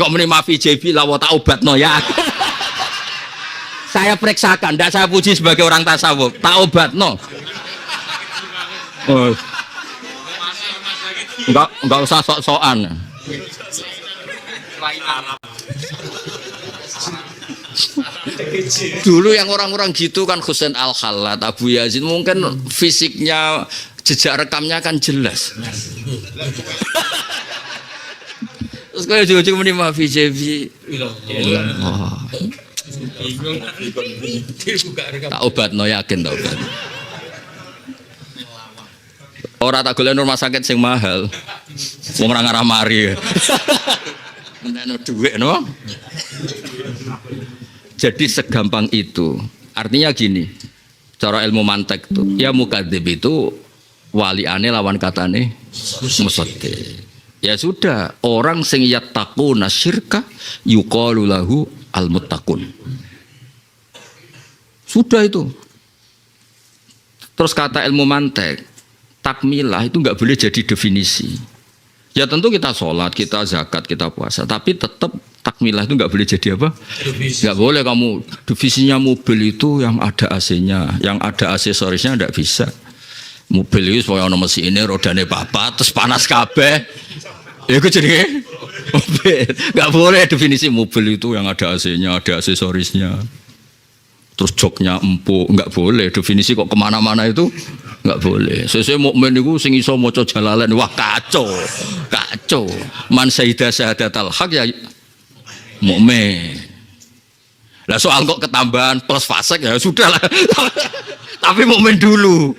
Kok muni mafi JB la wa taubatno ya. Saya periksakan, tidak saya puji sebagai orang tasawuf. Taubatno. Oh. Enggak usah sok-sokan. Dulu yang orang-orang gitu kan Husain Al-Khallat, Abu Yazid mungkin fisiknya jejak rekamnya kan jelas. Terus kalau ujung-ujung muni mafi JB. Taubatno yakin taubat. Ora tak golek rumah sakit sing mahal. Wong ora ngarah mari. Meneno dhuwit no. Jadi segampang itu. Artinya gini. Cara ilmu mantek tuh, ya mukadzib itu waliane lawan katane musaddiq. Ya sudah, orang sing yattaquna syirka yuqalu lahu al-muttaqun. Sudah itu. Terus kata ilmu mantek, takmilah itu enggak boleh jadi definisi. Ya tentu kita sholat, kita zakat, kita puasa, tapi tetap takmilah itu enggak boleh jadi apa? Enggak boleh kamu definisinya mobil itu yang ada AC-nya, yang ada aksesorisnya enggak bisa. Mobil itu supaya ono mesinnya rodane papat terus panas kabeh. Ya itu jadi mobil. Enggak boleh definisi mobil itu yang ada AC-nya, ada aksesorisnya. Terus joknya empuk, enggak boleh. Definisi kok kemana-mana itu enggak boleh. Sesuai mukmin itu sing iso maca Jalalain, wah kacau. Kacau. Man syahida syahadatal haq ya mukmin. Lah soal kok ketambahan plus fasik ya sudahlah. Tapi mukmin dulu.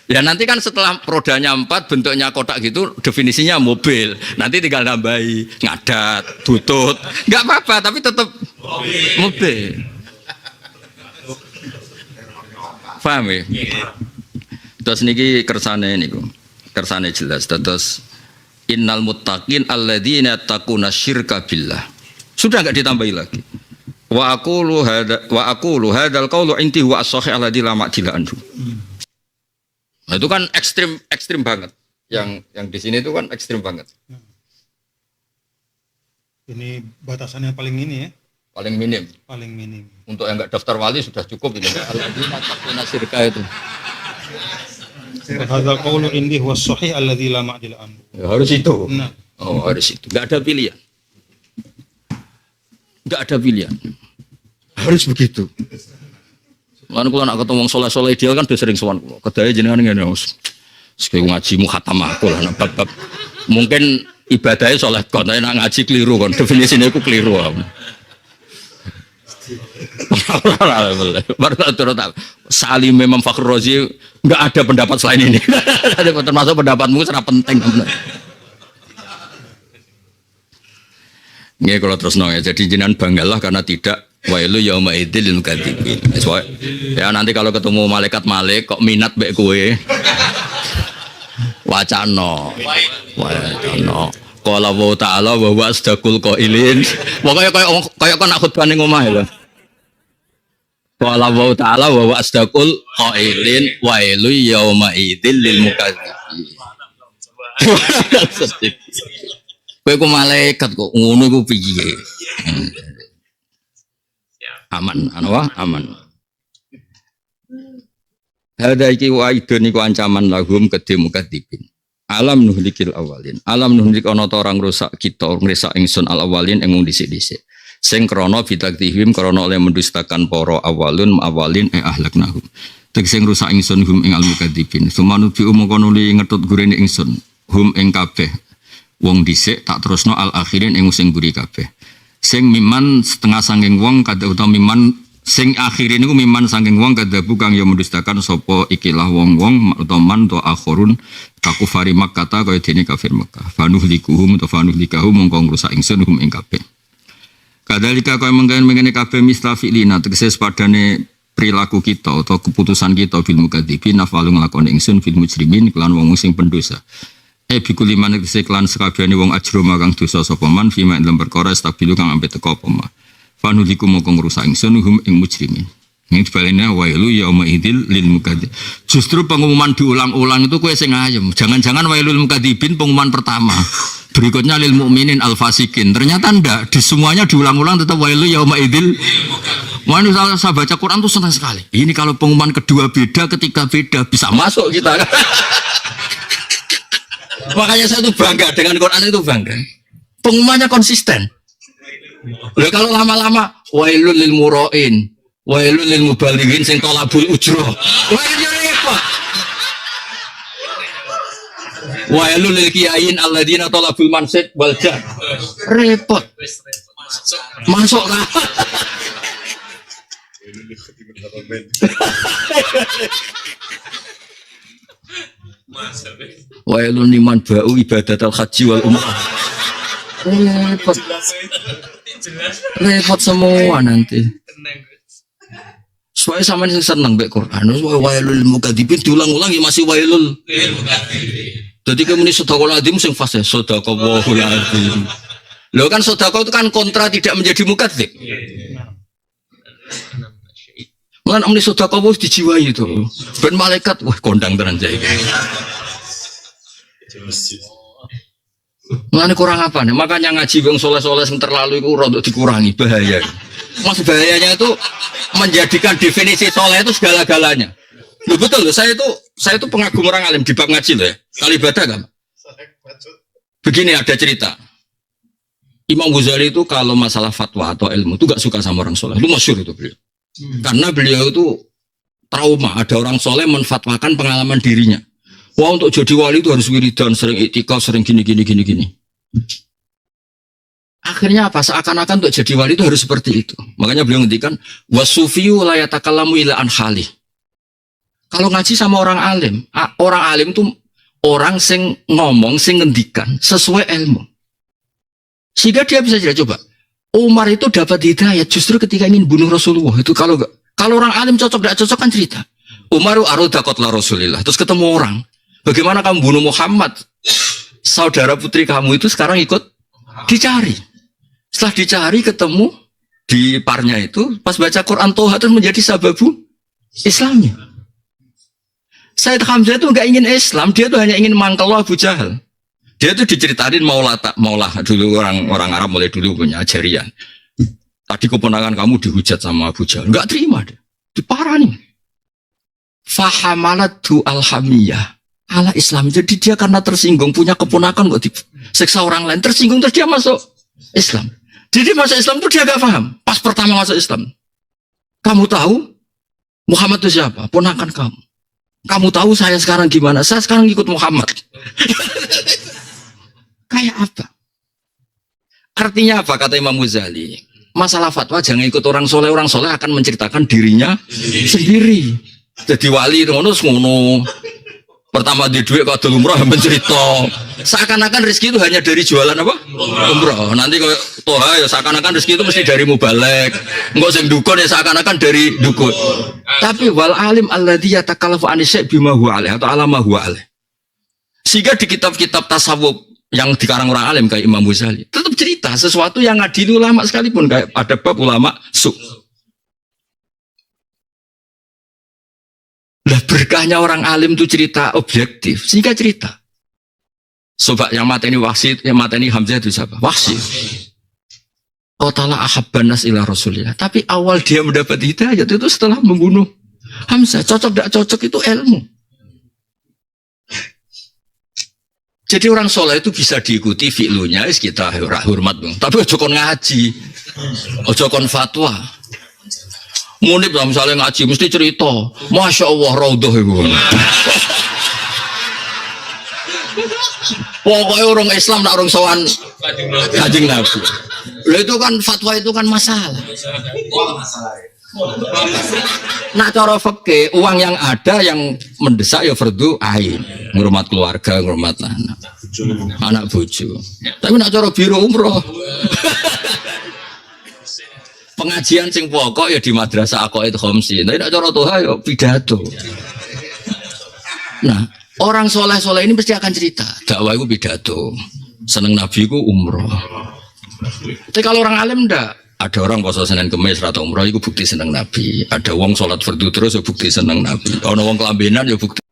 Ya nanti kan setelah rodanya 4 bentuknya kotak gitu definisinya mobil. Nanti tinggal nambahi ngadat, tutut. Enggak apa-apa tapi tetap mobil. Paham ya? Terus niki kersane niku. Kersane jelas terus innal muttaqin alladzina yattaquna syirka billah. Sudah enggak ditambahi lagi. Wa aqulu hadzal qaulu inti huwa as-sahih alladzi la ma'dila anhu. Nah, itu kan ekstrim banget. Yang di sini itu kan ekstrim banget. Ini batasannya paling ini ya. Paling minim. Paling minim. Untuk yang enggak daftar wali sudah cukup ini. Alladzina yattaquna syirka itu. Hadzal qaulu indi huwa as-sahih alladzi la ma'dila anhu. Ya, harus itu. Nah. Oh, harus itu. Enggak ada pilihan. Enggak ada pilihan. Harus begitu. Lan kula nak ketemu wong saleh-saleh ideal kan udah sering sowan kula. Kedae jenengan ngene Mas. Sekali ngajimu khatam aku lah bab-bab. Mungkin ibadahnya saleh kon, tapi nak ngaji keliru kon. Definisine iku keliru. Baru tahu. Salim Imam Fakhrul Razi enggak ada pendapat selain ini. Termasuk pendapatmu sangat penting. Nggih kalau terus ya. Jadi jenengan banggalah karena tidak wailu yauma idzil lil kadzibin. Ya nanti kalau ketemu malaikat Malik kok minat mbek kowe. Wacana. Qala wa ta'ala wa huwa asdaqul qailin. Pokoke kaya kon nak khutbah ning omah lho. Qala wa ta'ala wa huwa asdaqul qailin wailu yauma idzil lil mukadzibin. Kowe ku malaikat kok ngono iku piye? Aman, aman. Hada iki waidun iku ancaman lahum kedhe mukadzibin. Alam nuhlikil awalin. Alam nuhlik ana ta orang rusak kita ngresak ingsun al awalin ing dhisik-dhisik. Sing krana bitakdihim krana oleh mendustakan para awalun ahlaknahum. Tegese rusak ingsun hum ing al mukadzibin. Sumanu bi umkono li ngetut gurene ingsun hum ing kabeh. Wong dhisik tak terusno al akhirin ing sing buri kabeh. Sing miman setengah sangking wong kada utawa miman sing akhirin niku miman sangking wong kada kang ya mendustakan sapa ikilah wong-wong utawa man to akhirun kakufari Makkah ta kaya dene kafir Makkah fanuhlikuhum utawa fanuhlikahum mongko ngrusak ingsun hum ing kabeh. Kadalika kaya mengene kabeh mistafilina tegese padane perilaku kita atau keputusan kita fil mukadzibin nafalu nglakoni ingsun fil mujrimin kelan wong sing pendosa. Bikuli manik seklan sekabehane wong ajroma kang dosa sapa man fima dalam perkara stabilu kang ampe teko apa ma. Fanuliku moko ngrusak ingsun hum ing mujrimin. Ini sebaliknya wailu yauma idzil lil mukadzib. Justru pengumuman diulang-ulang itu kowe sing ayem. Jangan-jangan wailul mukadzibin pengumuman pertama. Berikutnya lil mukminin al fasikin. Ternyata ndak, di semuanya diulang-ulang tetap wailu yauma idzil. Mana saya baca Quran tuh senang sekali. Ini kalau pengumuman kedua beda, ketiga beda, bisa masuk kita. Makanya saya tuh bangga dengan Quran itu bangga. Pengumumannya konsisten. Loh, kalau lama-lama wailul lil murain, wailul lil mubalighin sing tolabul ujroh. Wah, ini repot. Wailul lil kiyain alladzina tolabul mansid wal jah. Repot. Masuk lah. Wailun liman ba'u ibadatal haji wal umrah. Repot semua nanti. Supaya sama ini senang baik Quran. Wailul mukadzibin diulang-ulang ya masih wailul. Jadi kamu ini sedekah adim sing fase sedekah wahul adim. Lo kan sedekah itu kan kontra tidak menjadi mukadzib. Mulan amni sedekah wis dijiwai itu. Ben malaikat wah kondang tenan jaya. Mulan kurang apa nih? Makanya ngaji wong soleh-soleh sing terlalu itu rodok dikurangi, bahaya. Mas bahayanya itu menjadikan definisi soleh itu segala-galanya. Loh, betul loh, saya itu pengagum orang alim di bab ngaji loh ya. Kali ibadah kan. Begini ada cerita. Imam Ghazali itu kalau masalah fatwa atau ilmu itu gak suka sama orang soleh. Itu masyhur itu beliau. Karena beliau itu trauma, ada orang soleh menfatwakan pengalaman dirinya. Wah, untuk jadi wali itu harus wiridan, sering iktikaf, sering gini. Akhirnya apa? Seakan-akan untuk jadi wali itu harus seperti itu. Makanya beliau ngendikan wasufiyu la yatakallamu ila an halih. Kalau ngaji sama orang alim itu orang sing ngomong, sing ngendikan sesuai ilmu. Sehingga dia bisa jadi coba. Umar itu dapat hidayah justru ketika ingin bunuh Rasulullah. Itu kalau orang alim cocok tidak cocok kan cerita. Umar arudakotlah Rasulillah. Terus ketemu orang. Bagaimana kamu bunuh Muhammad? Saudara putri kamu itu sekarang ikut dicari. Setelah dicari ketemu di parnya itu. Pas baca Quran Toha terus menjadi sababu Islamnya. Sayyid Hamzah itu nggak ingin Islam. Dia tuh hanya ingin mangkel Abu Jahal. Dia tuh diceritain maulah dulu orang Arab mulai dulu punya ajarian. Tadi keponakan kamu dihujat sama Abu Jahal, nggak terima deh, diparani. Fahamalatu alhamiyah ala Islam. Jadi dia karena tersinggung punya keponakan kok disiksa orang lain, tersinggung terus dia masuk Islam. Jadi masuk Islam tuh dia nggak paham. Pas pertama masuk Islam, kamu tahu Muhammad itu siapa? Ponakan kamu. Kamu tahu saya sekarang gimana? Saya sekarang ikut Muhammad. Kayak apa? Artinya apa kata Imam Ghazali? Masalah fatwa jangan ikut orang soleh akan menceritakan dirinya sendiri. Jadi wali ngono. Pertama di duit kalau umroh mencerita. Seakan-akan rezeki itu hanya dari jualan apa? Umroh. Nanti kalau Toha ya seakan-akan rezeki itu mesti dari mubalek. Enggak sing dukun ya seakan-akan dari dukun. Tapi wal alim alladzi yatakallafu an syai' bima huwa alaih atau ala ma huwa alaih. Sehingga di kitab-kitab tasawuf yang dikarang orang alim kayak Imam Ghazali tetap cerita sesuatu yang ngadili ulama sekalipun kayak ada bab ulama su. Lah berkahnya orang alim itu cerita objektif sehingga cerita. Coba yang mateni Wahsi, yang mateni Hamzah itu siapa? Wahsi. Qatala ahabban nas ila Rasulillah. Tapi awal dia mendapat hidayah itu setelah membunuh Hamzah. Cocok tidak cocok itu ilmu. Jadi orang soleh itu bisa diikuti fi'lunya, kita hormat bang. Tapi ojo kon ngaji, ojo kon fatwa. Munib lah misalnya ngaji mesti cerita, masya Allah raudhah ibu. Pokoknya orang Islam nak orang sowan Kanjeng Nabi. Lah itu kan fatwa itu kan masalah. Nak cara fikih uang yang ada yang mendesak ya fardu ain, ngurmat keluarga, ngurmat anak bojo. Tapi nak cara biro umroh. Pengajian sing pokok ya di madrasah aqaid khamsi. Tapi nak cara toha ya pidato. Nah, orang soleh-soleh ini pasti akan cerita. Dakwah itu pidato. Seneng Nabi ku umroh. Tapi kalau orang alim ndak, Ada orang poso Senin Kemis atau umroh itu bukti seneng Nabi. Ada wong sholat fardu terus ya bukti seneng Nabi. Ono wong kelambenan ya bukti.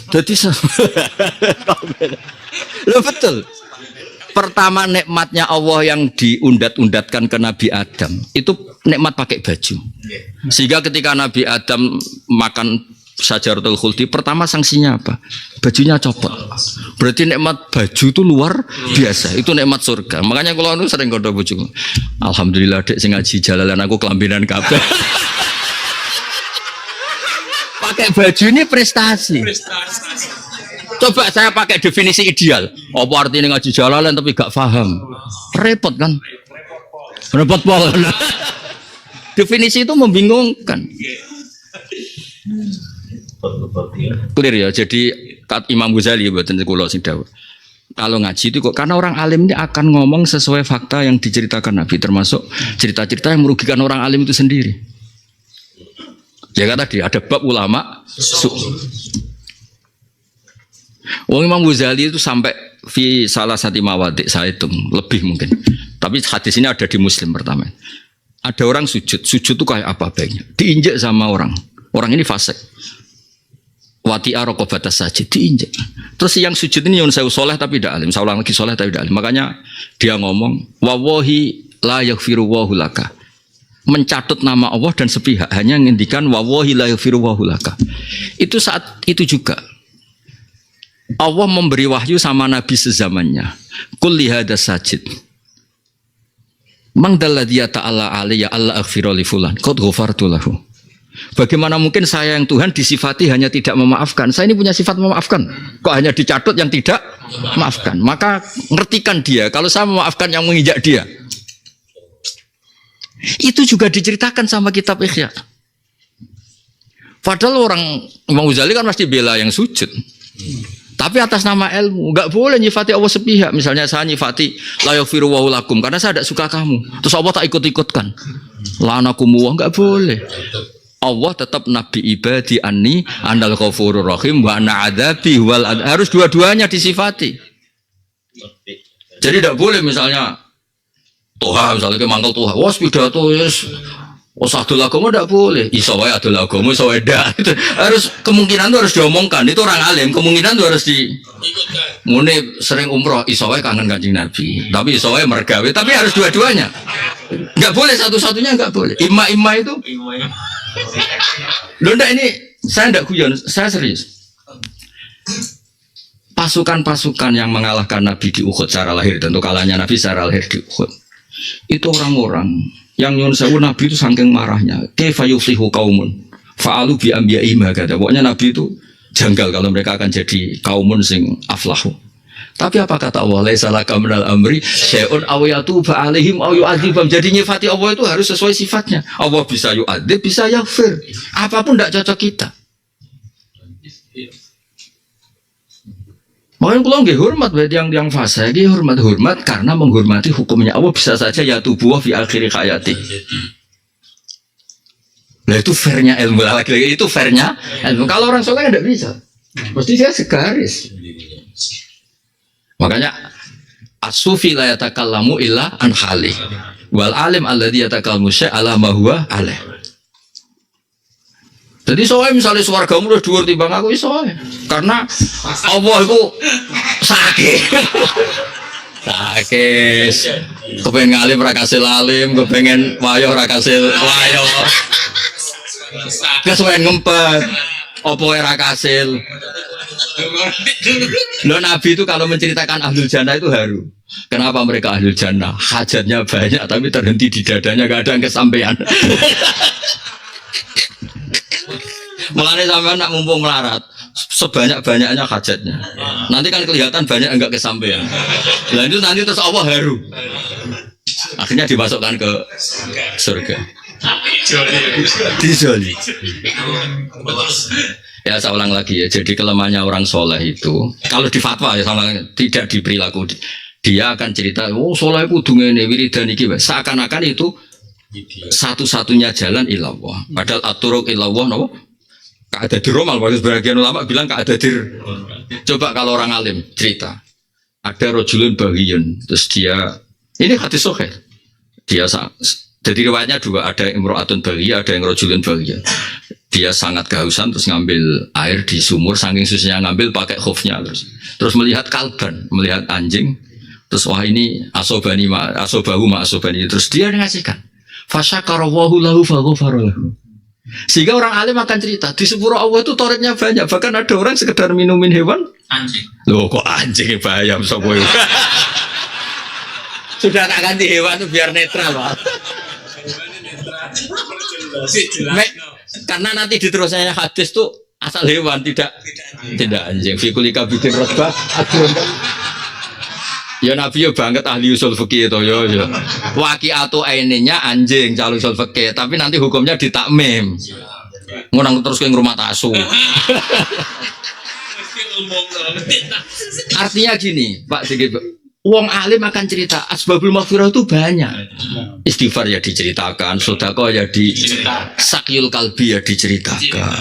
Jadi lo betul. Pertama nikmatnya Allah yang diundat-undatkan ke Nabi Adam itu nikmat pakai baju. Sehingga ketika Nabi Adam makan Syajaratul Khuldi, pertama sanksinya apa? Bajunya copot. Berarti nikmat baju itu luar biasa. Itu nikmat surga. Makanya kalau aku sering kondo bojoku. Alhamdulillah dek sing ngaji jalalan aku kelambinan kabeh. Pakai baju ini prestasi. Coba saya pakai definisi ideal. Apa artinya ngaji jalalan tapi gak paham? Repot kan? Repot banget. Definisi itu membingungkan. Clear ya. Jadi Imam Ghazali buatan kula sing dawuh. Kalau ngaji itu kok karena orang alim ini akan ngomong sesuai fakta yang diceritakan Nabi, termasuk cerita-cerita yang merugikan orang alim itu sendiri. Ya kan tadi ada bab ulama. Wong Imam Ghazali itu sampai fi salah satu mawadi saya hitung lebih mungkin. Tapi hadis ini ada di Muslim pertama. Ada orang sujud itu kayak apa baiknya? Diinjak sama orang. Orang ini fasik. Wati'a raqabatas sajid diinjak. Terus yang sujud ini yang saya soleh tapi tidak alim. Saya ulang lagi soleh tapi tidak alim. Makanya dia ngomong wallahi la yaghfiru wallahu laka. Mencatut nama Allah dan sepihak hanya ngendikan wallahi la yaghfiru wallahu laka. Itu saat itu juga Allah memberi wahyu sama Nabi sezamannya. Qul li hadas sajid. Mang dalladhi ta'ala alayya alla aghfira li fulan. Qad ghafartu lahu. Bagaimana mungkin saya yang Tuhan disifati hanya tidak memaafkan? Saya ini punya sifat memaafkan. Kok hanya dicatut yang tidak memaafkan? Maka ngertikan dia. Kalau saya memaafkan yang menginjak dia. Itu juga diceritakan sama kitab Ihya. Padahal orang Imam Ghazali kan pasti bela yang sujud. Tapi atas nama ilmu. Enggak boleh nyifati Allah sepihak. Misalnya saya nyifati la yaghfiru wa lakum karena saya tidak suka kamu. Terus Allah tak ikut-ikutkan. La'anakumullah enggak boleh. Allah tetap nabi ibadi anni anal ghafurur rahim wa ana adzabi wal harus dua-duanya disifati. Jadi tidak boleh misalnya Tuhan misalnya ke mangkel Tuhan, wah pidato yes, adol agama tidak boleh. Iso wae adol agama iso wae ndak. Harus kemungkinan itu harus diomongkan. Itu orang alim, kemungkinan itu harus di mune sering umroh iso wae kangen Kanjeng Nabi. Tapi iso wae mergawe, tapi harus dua-duanya. Enggak boleh satu-satunya enggak boleh. Imma itu loh enggak ini saya enggak guyon, saya serius. Pasukan-pasukan yang mengalahkan Nabi di Uhud secara lahir, tentu kalahnya Nabi secara lahir di Uhud. Itu orang-orang yang nyun sewu Nabi itu saking marahnya. Kaifa yuflihu qaumun fa'alu bi anbiya'ihim hakada. Pokoknya Nabi itu janggal kalau mereka akan jadi kaumun sing aflahu. Tapi apa kata Allah? Laisa laka minal amri syai'un aw yatuba 'alaihim aw yu'adzibam. Jadi nyifati Allah itu harus sesuai sifatnya. Allah bisa yu'adzib, bisa yaghfir. Apapun tidak cocok kita. Makanya kalau nggih hormat berarti yang fase iki hormat karena menghormati hukumnya Allah bisa saja ya tubuh fi akhir hayati. Nah itu fairnya ilmu lagi itu fairnya ilmu. Kalau orang soleh tidak bisa. Mesti dia segaris. Makanya as-sufi la yatakallamu illa an hali wal alim alladhi yatakallamu syai' ala ma huwa alaih. Jadi soalnya misalnya swargamu udah dhuwur timbang aku iso karena Allah itu sakit. Sakit. Kepengen ngalim ra kasil alim, kepengen wayo ra kasil wayo. Kesuwen ngempet. Apa era kasil? Loh Nabi itu kalau menceritakan ahlul jannah itu haru. Kenapa mereka ahlul jannah? Hajatnya banyak tapi terhenti di dadanya, gak ada yang kesampaian. Mulane sampean nak mumpung melarat, sebanyak-banyaknya hajatnya. Nanti kan kelihatan banyak enggak kesampaian. Lah itu nanti terus Allah haru. Akhirnya dimasukkan ke surga. Dijoli. Ya saya ulang lagi ya. Jadi kelemahannya orang soleh itu kalau di fatwa ya sama tidak di perilaku dia akan cerita oh soleh kudu ngene wiridan iki seakan-akan itu satu-satunya jalan ilallah. Padahal aturuk ilallah napa Ka'adadir romal, waktu sebagian ulama bilang ka'adadir. Coba kalau orang alim cerita, ada rojulun bahiyun, terus dia, ini hadis sahih. Dia jadi riwayatnya dua, ada imro'atun bahiyah, ada yang rojulun bahiyun. Dia sangat kehausan terus ngambil air di sumur, saking susahnya ngambil pakai khufnya terus melihat kalban, melihat anjing, terus wah ini asobani terus dia ngasihkan. Fasyakarawahu lahu faghfara lahu. Sehingga orang alim akan cerita di sepuro Allah itu toretnya banyak, bahkan ada orang sekedar minumin hewan anjing. Loh kok anjing bahaya sapa yo. Sudah tak ganti hewan itu biar netral, Pak. Karena nanti diterusnya hadis tuh asal hewan tidak anjing. Fikulika bikin rotbah adron kan. Ya Nabi ya banget ahli usul fikih itu ya. Waqi'atu aininya anjing calon usul fikih, tapi nanti hukumnya ditakmim. Ngunang terus ke rumah tasu. Artinya gini, Pak Sigit. Wong alim akan cerita asbabul maghfirah itu banyak. Istighfar ya diceritakan, sedekah ya sakyul kalbi ya diceritakan.